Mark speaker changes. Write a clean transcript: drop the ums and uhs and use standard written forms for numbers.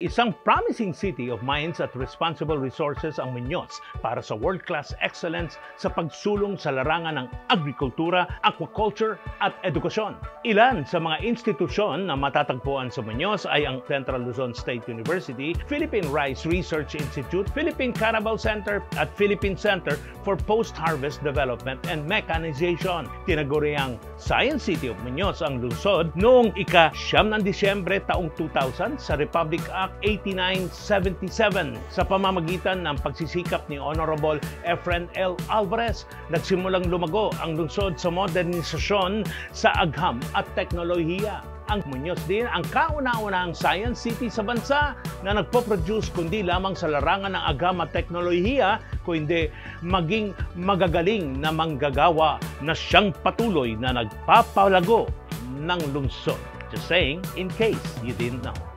Speaker 1: Isang promising city of mines at responsible resources ang Muñoz para sa world-class excellence sa pagsulong sa larangan ng agrikultura, aquaculture at edukasyon. Ilan sa mga institusyon na matatagpuan sa Muñoz ay ang Central Luzon State University, Philippine Rice Research Institute, Philippine Carabao Center at Philippine Center for Post-Harvest Development and Mechanization. Tinaguriang Science City of Muñoz ang lungsod noong ika-9 ng Disyembre taong 2000 sa Republic Act 8977 sa pamamagitan ng pagsisikap ni Honorable Efren L. Alvarez. Nagsimulang lumago ang lungsod sa modernisasyon sa agham at teknolohiya. Ang Muñoz din ang kauna-unahang science city sa bansa na nagpo-produce kundi lamang sa larangan ng agham at teknolohiya, kundi maging magagaling na manggagawa na siyang patuloy na nagpapalago ng lungsod. Just saying, in case you didn't know.